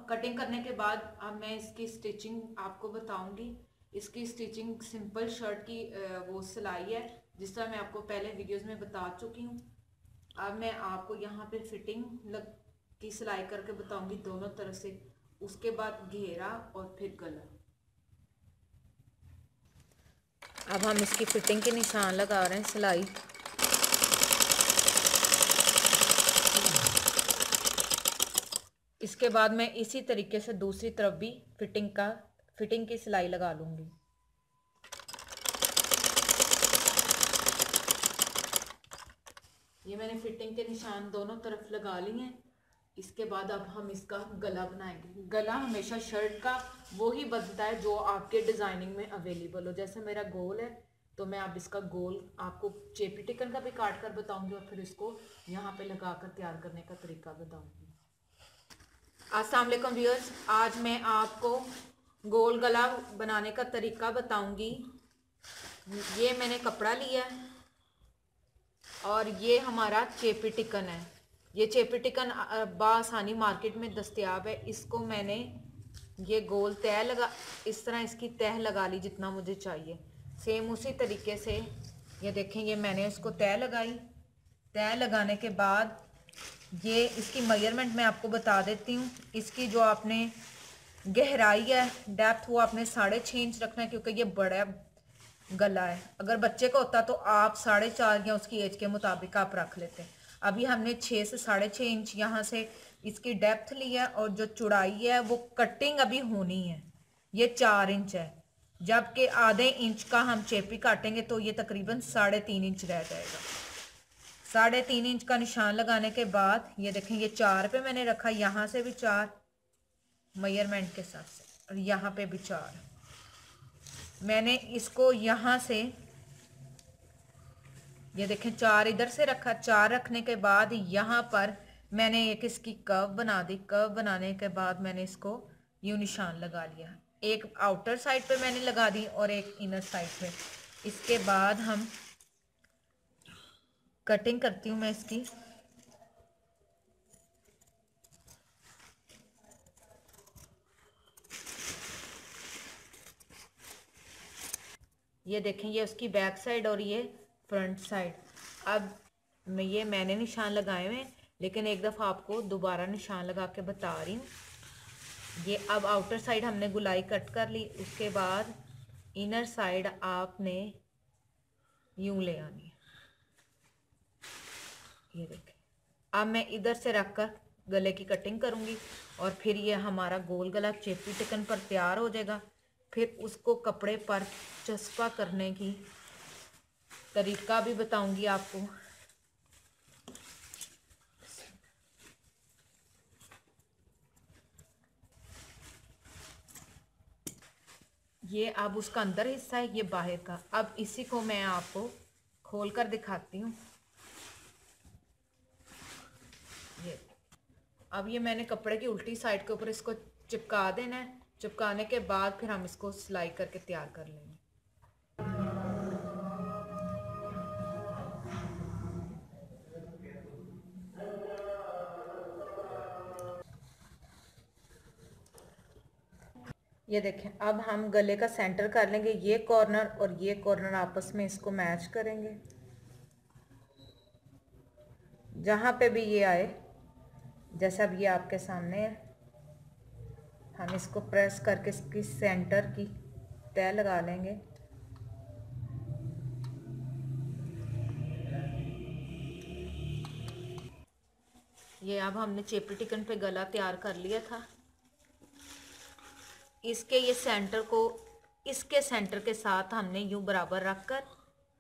Cutting करने के बाद अब मैं इसकी स्टिचिंग आपको बताऊंगी। इसकी स्टिचिंग सिंपल शर्ट की वो सिलाई है, जिस तरह मैं आपको पहले वीडियोस में बता चुकी हूँ। अब मैं आपको यहाँ पे फिटिंग की सिलाई करके बताऊंगी दोनों तरफ से, उसके बाद घेरा और फिर गला। अब हम इसकी फिटिंग के निशान लगा रहे हैं सिलाई। इसके बाद मैं इसी तरीके से दूसरी तरफ भी फिटिंग की सिलाई लगा लूंगी। ये मैंने फिटिंग के निशान दोनों तरफ लगा लिए हैं। इसके बाद अब हम इसका गला बनाएंगे। गला हमेशा शर्ट का वो ही बनता है जो आपके डिजाइनिंग में अवेलेबल हो। जैसे मेरा गोल है तो मैं अब इसका गोल आपको चेपी टिकन का भी काट कर बताऊंगी और फिर इसको यहाँ पे लगा कर तैयार करने का तरीका बताऊंगी। अस्सलाम वालेकुम व्यूअर्स, आज मैं आपको गोल गला बनाने का तरीका बताऊंगी। ये मैंने कपड़ा लिया है और ये हमारा चेपी टिकन है। ये चेपी टिकन बासानी मार्केट में दस्तयाब है। इसको मैंने ये गोल तह लगा, इस तरह इसकी तह लगा ली जितना मुझे चाहिए। सेम उसी तरीके से ये देखें, ये मैंने इसको तह लगाई। तह लगाने के बाद ये इसकी मेजरमेंट मैं आपको बता देती हूँ। इसकी जो आपने गहराई है, डेप्थ, वो आपने 6.5 इंच रखना है, क्योंकि ये बड़ा गला है। अगर बच्चे का होता तो आप 4.5 या उसकी एज के मुताबिक आप रख लेते। अभी हमने 6 से 6.5 इंच यहाँ से इसकी डेप्थ ली है, और जो चौड़ाई है वो कटिंग अभी होनी है, ये 4 इंच है। जबकि आधे इंच का हम चेपी काटेंगे तो ये तकरीबन 3.5 इंच रह जाएगा। 3.5 इंच का निशान लगाने के बाद ये देखें, ये 4 पे मैंने रखा, यहाँ से भी 4 मेजरमेंट के साथ से, और यहाँ पे भी 4। मैंने इसको यहाँ से ये देखें 4 इधर से रखा। 4 रखने के बाद यहाँ पर मैंने एक इसकी कर्व बना दी। कर्व बनाने के बाद मैंने इसको यूं निशान लगा लिया। एक आउटर साइड पे मैंने लगा दी और एक इनर साइड पे। इसके बाद हम कटिंग करती हूँ मैं इसकी। ये देखें, ये उसकी बैक साइड और ये फ्रंट साइड। अब मैंने निशान लगाए हुए हैं, लेकिन एक दफ़ा आपको दोबारा निशान लगा के बता रही हूँ। ये अब आउटर साइड हमने गुलाई कट कर ली। उसके बाद इनर साइड आपने यूं ले आनी है। ये देखें, अब मैं इधर से रखकर गले की कटिंग करूँगी और फिर ये हमारा गोल गला चेपी टिकन पर तैयार हो जाएगा। फिर उसको कपड़े पर चस्पा करने की तरीका भी बताऊंगी आपको। ये अब उसका अंदर हिस्सा है, ये बाहर का। अब इसी को मैं आपको खोल कर दिखाती हूँ। ये अब ये मैंने कपड़े की उल्टी साइड के ऊपर इसको चिपका देना है। चिपकाने के बाद फिर हम इसको सिलाई करके तैयार कर लेंगे। ये देखें, अब हम गले का सेंटर कर लेंगे। ये कॉर्नर और ये कॉर्नर आपस में इसको मैच करेंगे। जहाँ पे भी ये आए, जैसा भी ये आपके सामने है, हम इसको प्रेस करके इसकी सेंटर की तय लगा लेंगे। ये अब हमने चेपी टिकन पे गला तैयार कर लिया था। इसके ये सेंटर को इसके सेंटर के साथ हमने यूं बराबर रखकर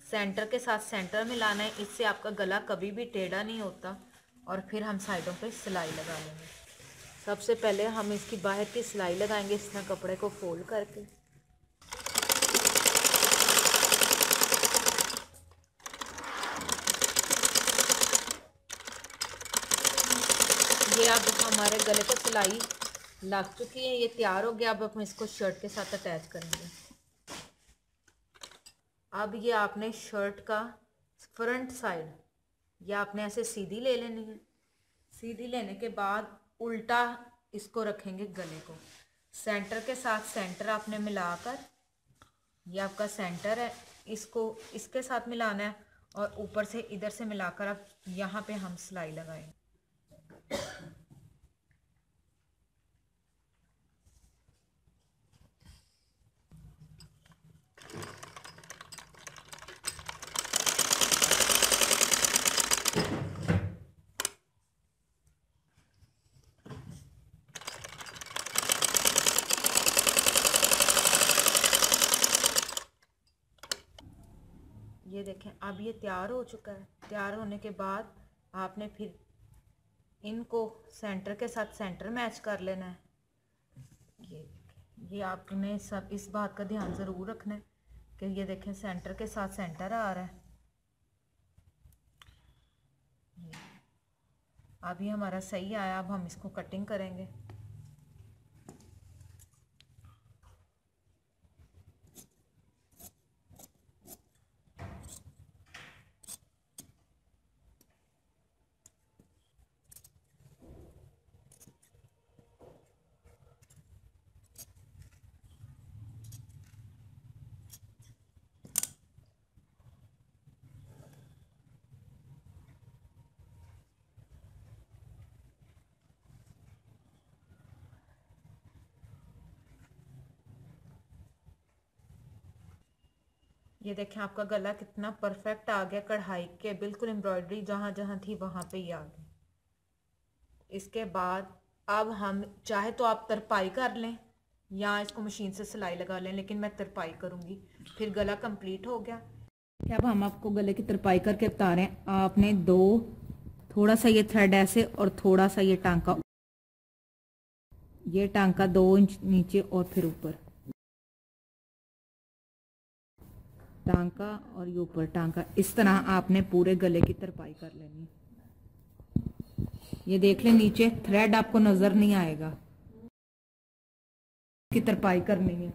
सेंटर के साथ सेंटर मिलाना है। इससे आपका गला कभी भी टेढ़ा नहीं होता। और फिर हम साइडों पे सिलाई लगा लेंगे। सबसे पहले हम इसकी बाहर की सिलाई लगाएंगे, इस तरह कपड़े को फोल्ड करके। ये अब हमारे गले को सिलाई लग चुकी है, ये तैयार हो गया। अब हम इसको शर्ट के साथ अटैच करेंगे। अब ये आपने शर्ट का फ्रंट साइड ये आपने ऐसे सीधी ले लेनी है। सीधी लेने के बाद उल्टा इसको रखेंगे गले को सेंटर के साथ। सेंटर आपने मिलाकर, ये आपका सेंटर है, इसको इसके साथ मिलाना है और ऊपर से इधर से मिलाकर अब यहाँ पे हम सिलाई लगाएंगे। ये देखें अब ये तैयार हो चुका है। तैयार होने के बाद आपने फिर इनको सेंटर के साथ सेंटर मैच कर लेना है। ये आपने सब इस बात का ध्यान ज़रूर रखना है कि ये देखें सेंटर के साथ सेंटर आ रहा है। अब ये हमारा सही आया। अब हम इसको कटिंग करेंगे। ये देखें आपका गला कितना परफेक्ट आ गया, कढ़ाई के बिल्कुल एम्ब्रॉयडरी जहाँ जहाँ थी वहाँ पे ही आ गई। इसके बाद अब हम चाहे तो आप तरपाई कर लें या इसको मशीन से सिलाई लगा लें, लेकिन मैं तरपाई करूँगी। फिर गला कंप्लीट हो गया। अब हम आपको गले की तरपाई करके बता रहे हैं। आपने थोड़ा सा ये थ्रेड ऐसे और थोड़ा सा ये टांका 2 इंच नीचे और फिर ऊपर टांका और ये ऊपर टांका, इस तरह आपने पूरे गले की तरपाई कर लेनी। ये देख लें नीचे थ्रेड आपको नजर नहीं आएगा की तरपाई करनी है।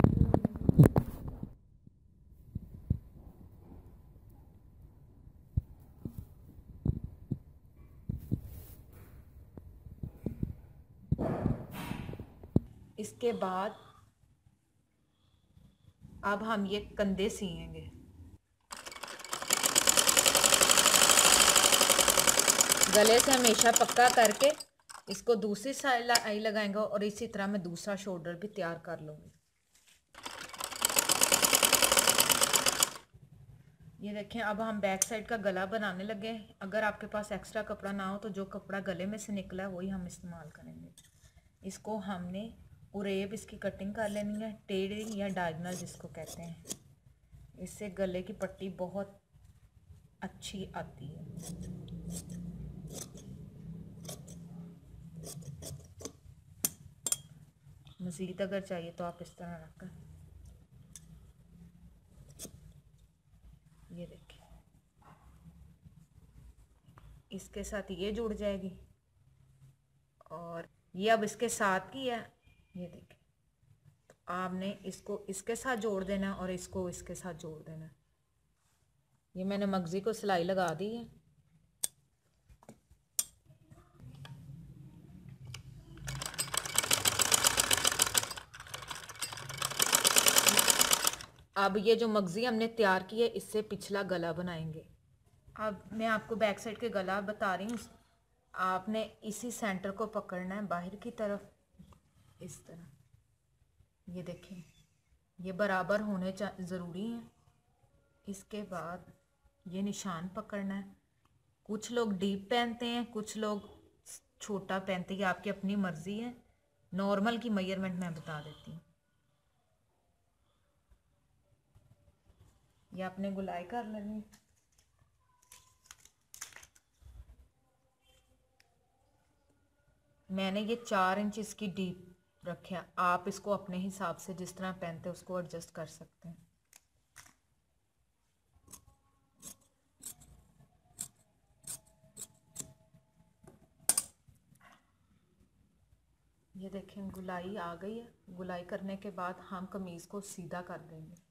इसके बाद अब हम ये कंधे सिएंगे। गले से हमेशा पक्का करके इसको दूसरी सिलाई लगाएंगे और इसी तरह मैं दूसरा शोल्डर भी तैयार कर लूँगी। ये देखें अब हम बैक साइड का गला बनाने लगे। अगर आपके पास एक्स्ट्रा कपड़ा ना हो तो जो कपड़ा गले में से निकला है वही हम इस्तेमाल करेंगे। इसको हमने उरेब इसकी कटिंग कर लेनी है, टेढ़ी या डायगोनल जिसको कहते हैं। इससे गले की पट्टी बहुत अच्छी आती है। मज़ीद अगर चाहिए तो आप इस तरह रखकर, ये देखिए इसके साथ ये जुड़ जाएगी और ये अब इसके साथ की है। ये देखिए तो आपने इसको इसके साथ जोड़ देना और इसको इसके साथ जोड़ देना। ये मैंने मगजी को सिलाई लगा दी है। अब ये जो मगजी हमने तैयार की है इससे पिछला गला बनाएंगे। अब मैं आपको बैक साइड के गला बता रही हूँ। आपने इसी सेंटर को पकड़ना है बाहर की तरफ इस तरह। ये देखें ये बराबर होने ज़रूरी हैं। इसके बाद ये निशान पकड़ना है। कुछ लोग डीप पहनते हैं, कुछ लोग छोटा पहनते हैं, आपकी अपनी मर्ज़ी है। नॉर्मल की मेजरमेंट मैं बता देती हूँ। ये आपने गुलाई कर लेनी। मैंने ये 4 इंच इसकी डीप रखे। आप इसको अपने हिसाब से जिस तरह पहनते हैं उसको एडजस्ट कर सकते हैं। ये देखें गुलाई आ गई है। गुलाई करने के बाद हम कमीज़ को सीधा कर देंगे।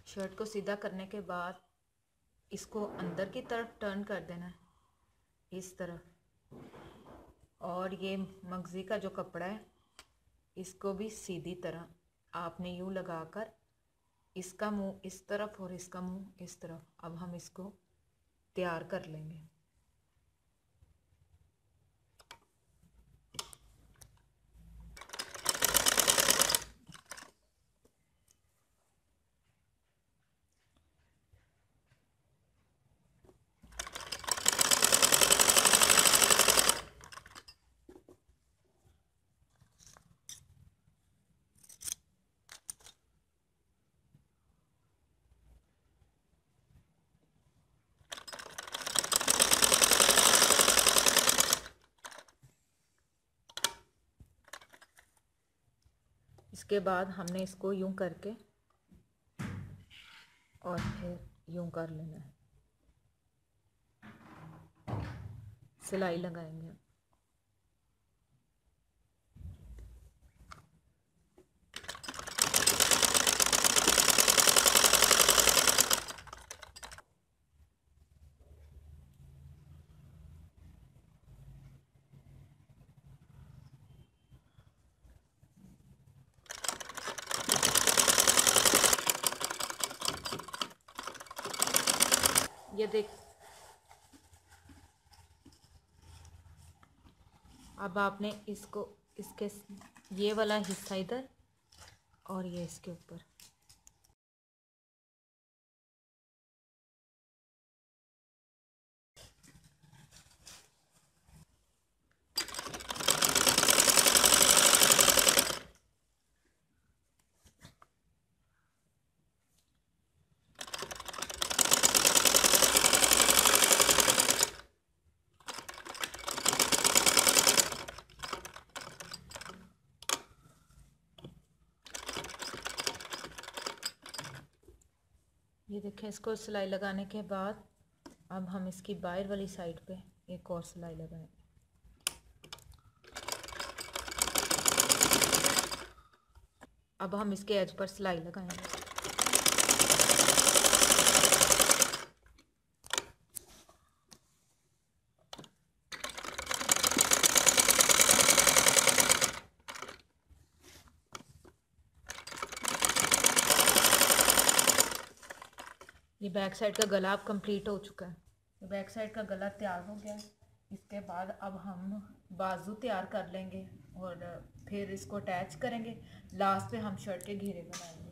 शर्ट को सीधा करने के बाद इसको अंदर की तरफ टर्न कर देना है इस तरफ। और ये मगज़ी का जो कपड़ा है इसको भी सीधी तरह आपने यूँ लगाकर इसका मुंह इस तरफ और इसका मुंह इस तरफ, अब हम इसको तैयार कर लेंगे। इसके बाद हमने इसको यूं करके और फिर यूं कर लेना है, सिलाई लगाएंगे। ये देख, अब आपने इसको इसके ये वाला हिस्सा इधर और ये इसके ऊपर, ये देखें। इसको सिलाई लगाने के बाद अब हम इसकी बाहर वाली साइड पे एक और सिलाई लगाएंगे। अब हम इसके एज पर सिलाई लगाएंगे। ये बैक साइड का गला अब कंप्लीट हो चुका है। ये बैक साइड का गला तैयार हो गया। इसके बाद अब हम बाजू तैयार कर लेंगे और फिर इसको अटैच करेंगे। लास्ट पे हम शर्ट के घेरे बनाएंगे।